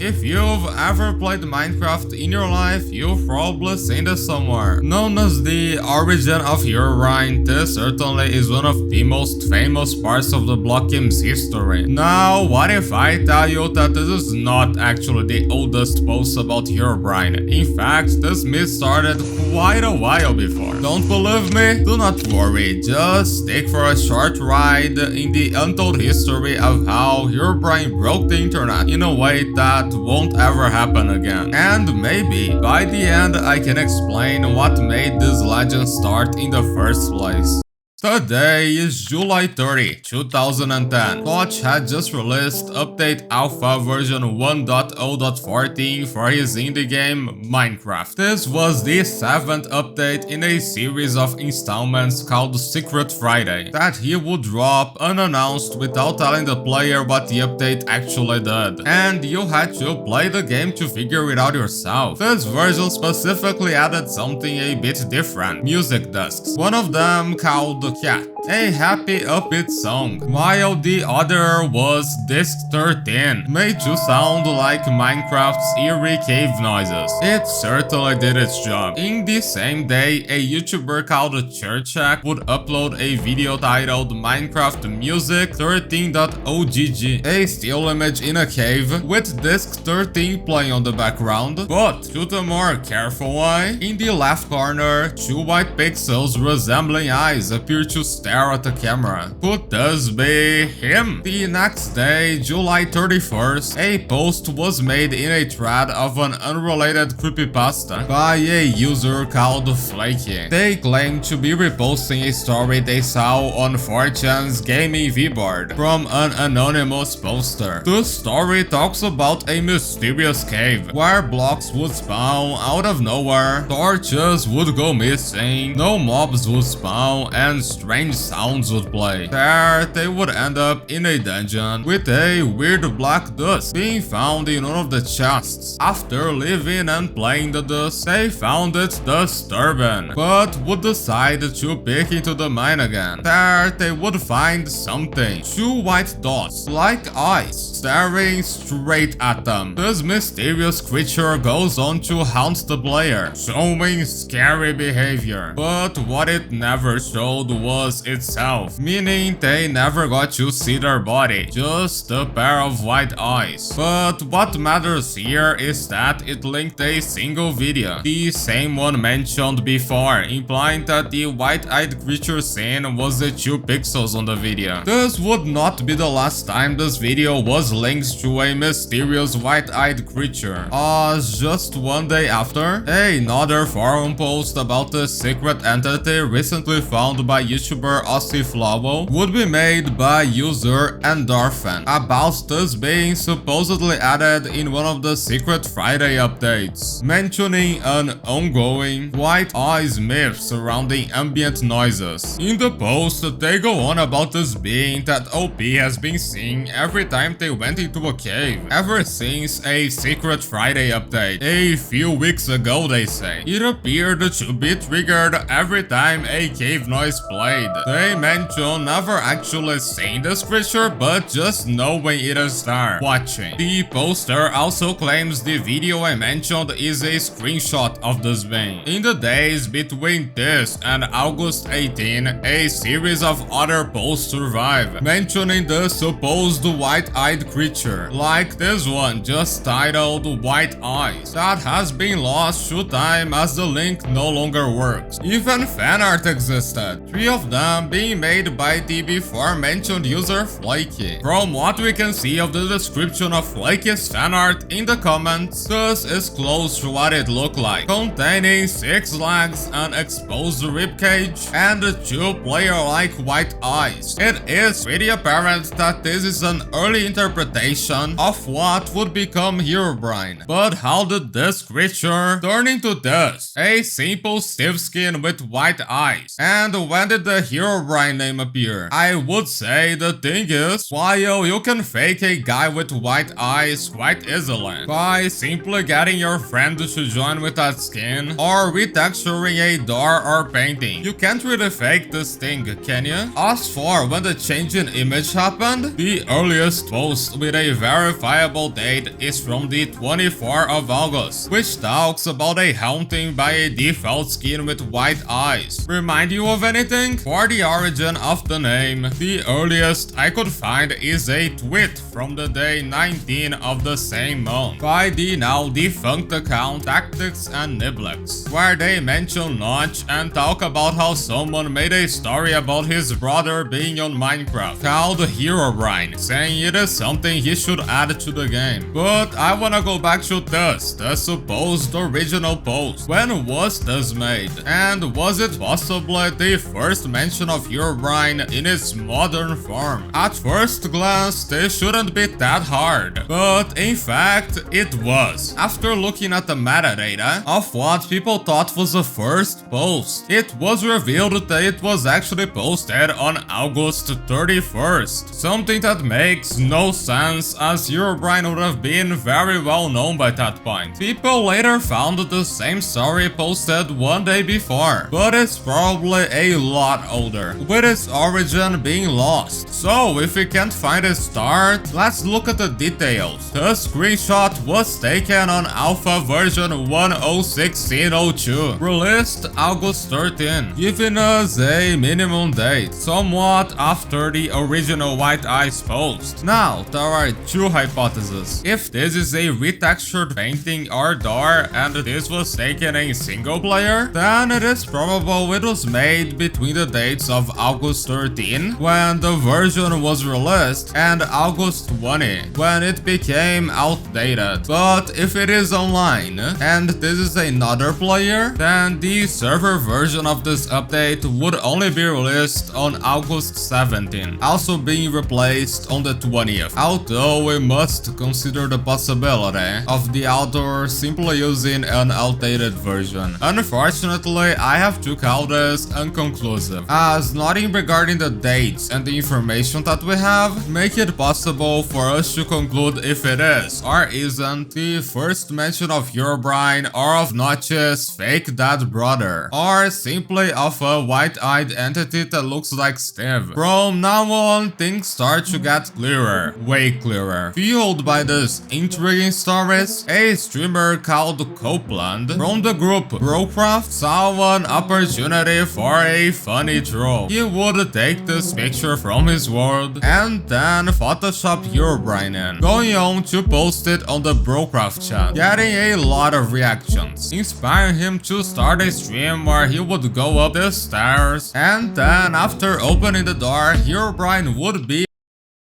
If you've ever played Minecraft in your life, you've probably seen this somewhere. Known as the origin of Herobrine, this certainly is one of the most famous parts of the block game's history. Now, what if I tell you that this is not actually the oldest post about Herobrine? In fact, this myth started quite a while before. Don't believe me? Do not worry, just take for a short ride in the untold history of how Herobrine broke the internet in a way that won't ever happen again. And maybe by the end I can explain what made this legend start in the first place. Today is July 30, 2010. Koch had just released update alpha version 1.0.14 for his indie game Minecraft. This was the 7th update in a series of installments called Secret Friday that he would drop unannounced without telling the player what the update actually did. And you had to play the game to figure it out yourself. This version specifically added something a bit different: music discs. One of them called Cat, a happy upbeat song, while the other was Disc 13, made to sound like Minecraft's eerie cave noises. It certainly did its job. In the same day, a YouTuber called Churchak would upload a video titled Minecraft Music 13.ogg, a still image in a cave with Disc 13 playing on the background. But to the more careful eye, in the left corner, 2 white pixels resembling eyes appear to stare at the camera. Could this be him? The next day, July 31st, a post was made in a thread of an unrelated creepypasta by a user called Flaky. They claimed to be reposting a story they saw on 4chan's gaming V-board from an anonymous poster. The story talks about a mysterious cave where blocks would spawn out of nowhere, torches would go missing, no mobs would spawn, and strange sounds would play. There, they would end up in a dungeon with a weird black dust being found in one of the chests. After living and playing the dust, they found it disturbing, but would decide to peek into the mine again. There, they would find something: 2 white dots, like eyes, staring straight at them. This mysterious creature goes on to haunt the player, showing scary behavior. But what it never showed was itself, meaning they never got to see their body, just a pair of white eyes. But what matters here is that it linked a single video, the same one mentioned before, implying that the white-eyed creature scene was the 2 pixels on the video. This would not be the last time this video was linked to a mysterious white-eyed creature, as just one day after, another forum post about the secret entity recently found by Youtuber Ossy Flawol would be made by user Endorphin about this being supposedly added in one of the Secret Friday updates, mentioning an ongoing white eyes myth surrounding ambient noises. In the post, they go on about this being that OP has been seeing every time they went into a cave, ever since a Secret Friday update a few weeks ago, they say. It appeared to be triggered every time a cave noise played. They mention never actually seeing this creature, but just knowing it is there, watching. The poster also claims the video I mentioned is a screenshot of this being. In the days between this and August 18, a series of other posts survive, mentioning the supposed white-eyed creature, like this one just titled White Eyes, that has been lost to time as the link no longer works. Even fanart existed, 3 of them being made by the before mentioned user Flaky. From what we can see of the description of Flaky's fanart in the comments, this is close to what it looked like, containing 6 legs, an exposed ribcage, and 2 player-like white eyes. It is pretty apparent that this is an early interpretation of what would become Herobrine. But how did this creature turn into this? A simple stiff skin with white eyes. And when did the Herobrine Herobrine name appear? I would say the thing is, while you can fake a guy with white eyes quite easily by simply getting your friend to join with that skin or retexturing a door or painting, you can't really fake this thing, can you? As for when the change in image happened, the earliest post with a verifiable date is from the 24th of August, which talks about a haunting by a default skin with white eyes. Remind you of anything? For the origin of the name, the earliest I could find is a tweet from the day 19 of the same month by the now defunct account Tactics and Niblex, where they mention Notch and talk about how someone made a story about his brother being on Minecraft called Herobrine, saying it is something he should add to the game. But I wanna go back to this, the supposed original post. When was this made? And was it possibly the first mention of Herobrine in its modern form? At first glance, this shouldn't be that hard, but in fact, it was. After looking at the metadata of what people thought was the first post, it was revealed that it was actually posted on August 31st, something that makes no sense as Herobrine would have been very well known by that point. People later found the same story posted one day before, but it's probably a lot older, with its origin being lost. So if we can't find a start, let's look at the details. The screenshot was taken on alpha version 1.0.16.02, released August 13, giving us a minimum date, somewhat after the original White Eyes post. Now, there are two hypotheses. If this is a retextured painting or door and this was taken in single player, then it is probable it was made between the dates of August 13, when the version was released, and August 20, when it became outdated. But if it is online, and this is another player, then the server version of this update would only be released on August 17, also being replaced on the 20th. Although we must consider the possibility of the author simply using an outdated version. Unfortunately, I have to call this inconclusive, as nothing regarding the dates and the information that we have make it possible for us to conclude if it is or isn't the first mention of Herobrine or of Notch's fake dead brother, or simply of a white-eyed entity that looks like Steve. From now on, things start to get clearer, way clearer. Fueled by these intriguing stories, a streamer called Copeland from the group Brocraft saw an opportunity for a funny troll. He would take this picture from his world and then Photoshop Herobrine in, going on to post it on the Brocraft chat, getting a lot of reactions, inspiring him to start a stream where he would go up the stairs, and then after opening the door, Herobrine would be.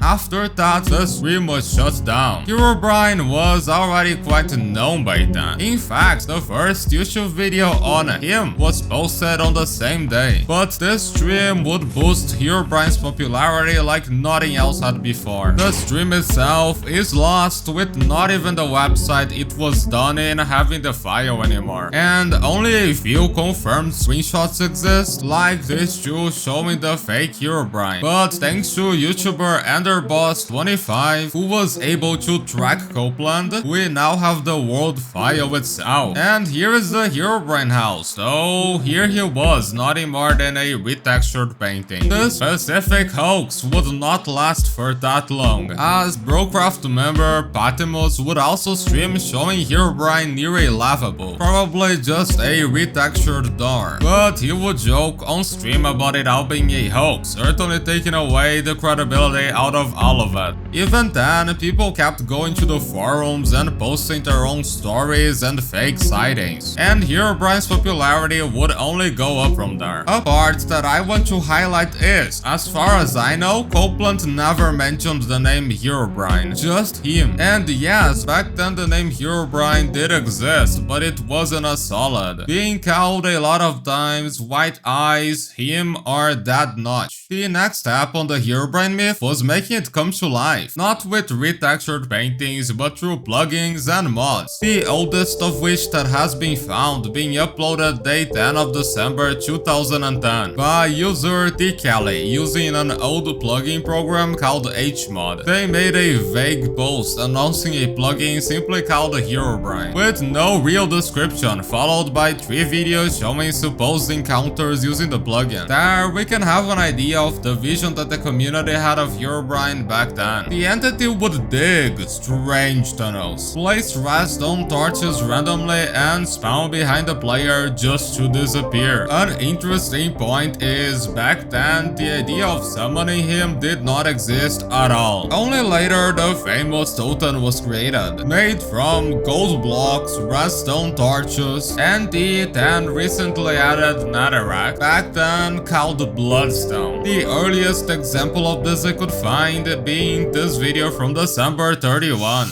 After that, the stream was shut down. Herobrine was already quite known by then. In fact, the first YouTube video on him was posted on the same day. But this stream would boost Herobrine's popularity like nothing else had before. The stream itself is lost, with not even the website it was done in having the file anymore. And only a few confirmed screenshots exist, like these two showing the fake Herobrine. But thanks to YouTuber Boss25, who was able to track Copeland, we now have the world file itself. And here is the Herobrine house, so here he was, nothing more than a retextured painting. This specific hoax would not last for that long, as Brocraft member Patimus would also stream showing Herobrine near a lavabo, probably just a retextured door. But he would joke on stream about it all being a hoax, certainly taking away the credibility out of all of it. Even then, people kept going to the forums and posting their own stories and fake sightings, and Herobrine's popularity would only go up from there. A part that I want to highlight is, as far as I know, Copeland never mentioned the name Herobrine, just him. And yes, back then the name Herobrine did exist, but it wasn't as solid, being called a lot of times White Eyes, him, or Dead Notch. The next step on the Herobrine myth was making making it come to life, not with retextured paintings, but through plugins and mods. The oldest of which that has been found being uploaded day 10 of December 2010 by user T. Kelly using an old plugin program called HMod. They made a vague post announcing a plugin simply called Herobrine, with no real description, followed by 3 videos showing supposed encounters using the plugin. There we can have an idea of the vision that the community had of Herobrine back then. The entity would dig strange tunnels, place redstone torches randomly, and spawn behind the player just to disappear. An interesting point is, back then the idea of summoning him did not exist at all. Only later the famous totem was created, made from gold blocks, redstone torches, and the then recently added netherrack, back then called bloodstone. The earliest example of this I could find being this video from December 31.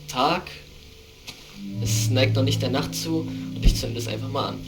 Tag, es neigt noch nicht der Nacht zu und ich zünde es einfach mal an.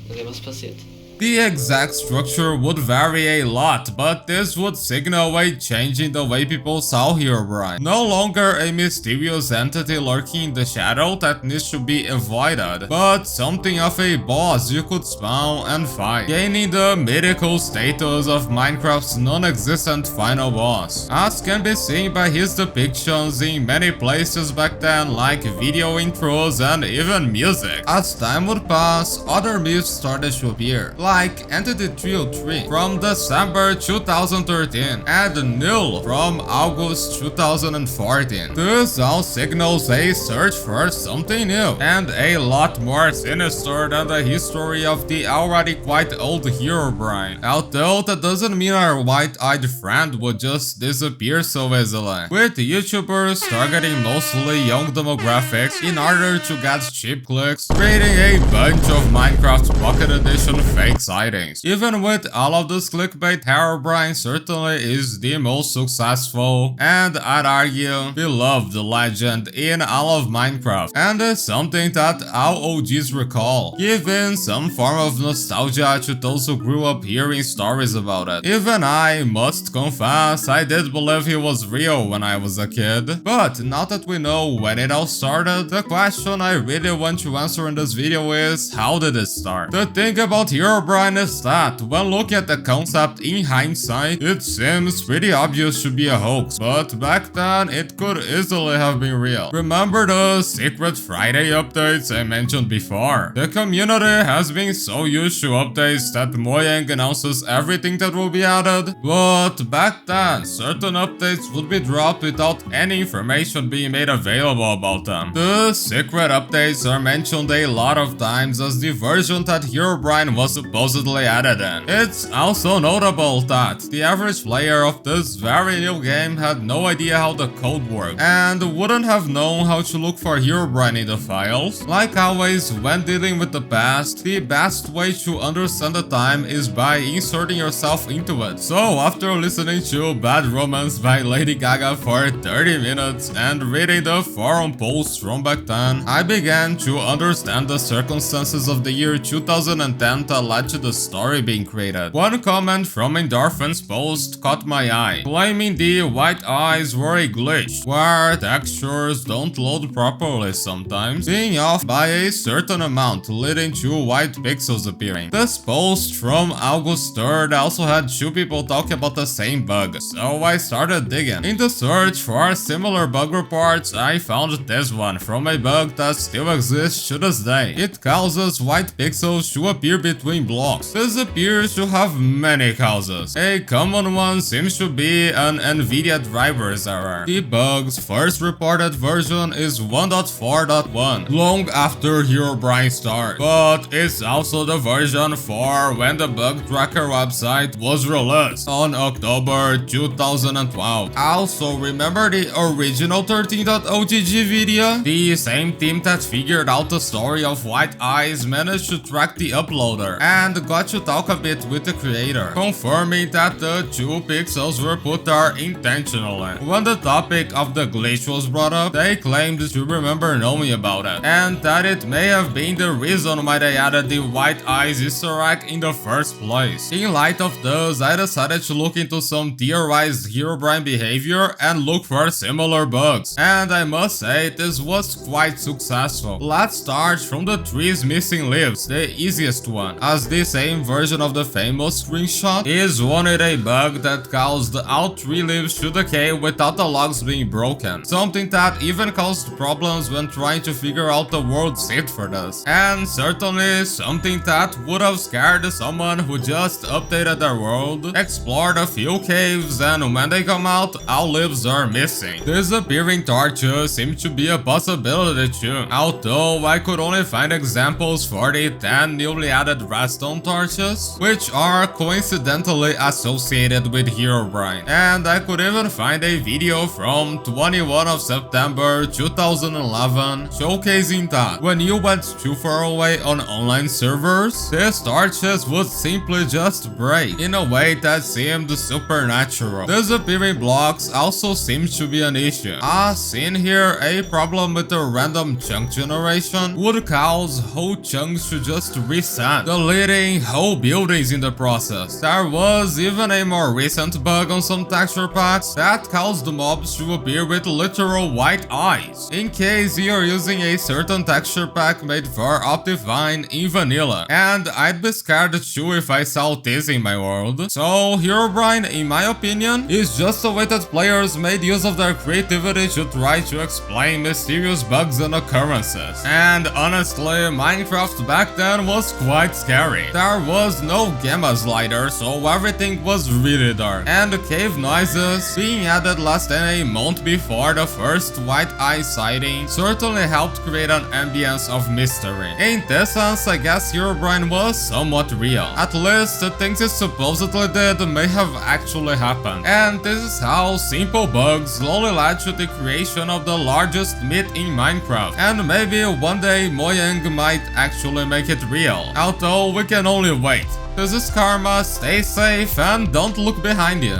Mal sehen, was passiert. The exact structure would vary a lot, but this would signal a change in the way people saw Herobrine. No longer a mysterious entity lurking in the shadow that needs to be avoided, but something of a boss you could spawn and fight, gaining the mythical status of Minecraft's non-existent final boss, as can be seen by his depictions in many places back then, like video intros and even music. As time would pass, other myths started to appear, like Entity 303 from December 2013 and Null from August 2014. This all signals a search for something new and a lot more sinister than the history of the already quite old Herobrine. Although that doesn't mean our white-eyed friend would just disappear so easily, with YouTubers targeting mostly young demographics in order to get cheap clicks, creating a bunch of Minecraft Pocket Edition fake sightings. Even with all of this clickbait, Herobrine certainly is the most successful and, I'd argue, beloved legend in all of Minecraft, and is something that all OGs recall, giving some form of nostalgia to those who grew up hearing stories about it. Even I must confess, I did believe he was real when I was a kid, but now that we know when it all started, the question I really want to answer in this video is, how did it start? The thing about Herobrine is that, when looking at the concept in hindsight, it seems pretty obvious to be a hoax, but back then it could easily have been real. Remember the Secret Friday updates I mentioned before? The community has been so used to updates that Mojang announces everything that will be added, but back then certain updates would be dropped without any information being made available about them. The secret updates are mentioned a lot of times as the version that Herobrine was supposedly added in. It's also notable that the average player of this very new game had no idea how the code worked, and wouldn't have known how to look for Herobrine in the files. Like always, when dealing with the past, the best way to understand the time is by inserting yourself into it. So after listening to Bad Romance by Lady Gaga for 30 minutes and reading the forum posts from back then, I began to understand the circumstances of the year 2010 that led to the story being created. One comment from Endorphin's post caught my eye, claiming the white eyes were a glitch, where textures don't load properly sometimes, being off by a certain amount, leading to white pixels appearing. This post from August 3rd also had 2 people talking about the same bug, so I started digging. In the search for similar bug reports, I found this one from a bug that still exists to this day. It causes white pixels to appear between blocks. This appears to have many causes. A common one seems to be an NVIDIA driver's error. The bug's first reported version is 1.4.1, long after Herobrine started, but it's also the version for when the bug tracker website was released on October 2012. Also, remember the original 13.ogg video? The same team that figured out the story of White Eyes managed to track the uploader and got to talk a bit with the creator, confirming that the 2 pixels were put there intentionally. When the topic of the glitch was brought up, they claimed to remember knowing about it, and that it may have been the reason why they added the White Eyes Easter egg in the first place. In light of this, I decided to look into some theorized Herobrine behavior and look for similar bugs, and I must say this was quite successful. Let's start from the trees missing leaves, the easiest one, as the same version of the famous screenshot is one with a bug that caused all 3 leaves to decay without the logs being broken, something that even caused problems when trying to figure out the world seed for this, and certainly something that would have scared someone who just updated their world, explored a few caves, and when they come out, all leaves are missing. Disappearing torches seem to be a possibility too, although I could only find examples for the 10 newly added redstone torches, which are coincidentally associated with Herobrine, and I could even find a video from 21 of September 2011 showcasing that when you went too far away on online servers, these torches would simply just break in a way that seemed supernatural. Disappearing blocks also seems to be an issue, as in here a problem with the random chunk generation would cause whole chunks to just reset, deleting whole buildings in the process. There was even a more recent bug on some texture packs that caused mobs to appear with literal white eyes, in case you're using a certain texture pack made for Optifine in vanilla, and I'd be scared too if I saw this in my world. So Herobrine, in my opinion, is just a way that players made use of their creativity to try to explain mysterious bugs and occurrences. And honestly, Minecraft back then was quite scary. There was no gamma slider, so everything was really dark, and the cave noises being added less than a month before the first White Eye sighting certainly helped create an ambience of mystery. In this sense, I guess Herobrine was somewhat real. At least the things it supposedly did may have actually happened, and this is how simple bugs slowly led to the creation of the largest myth in Minecraft, and maybe one day Mojang might actually make it real, although we can only wait. This is Karma, stay safe and don't look behind you.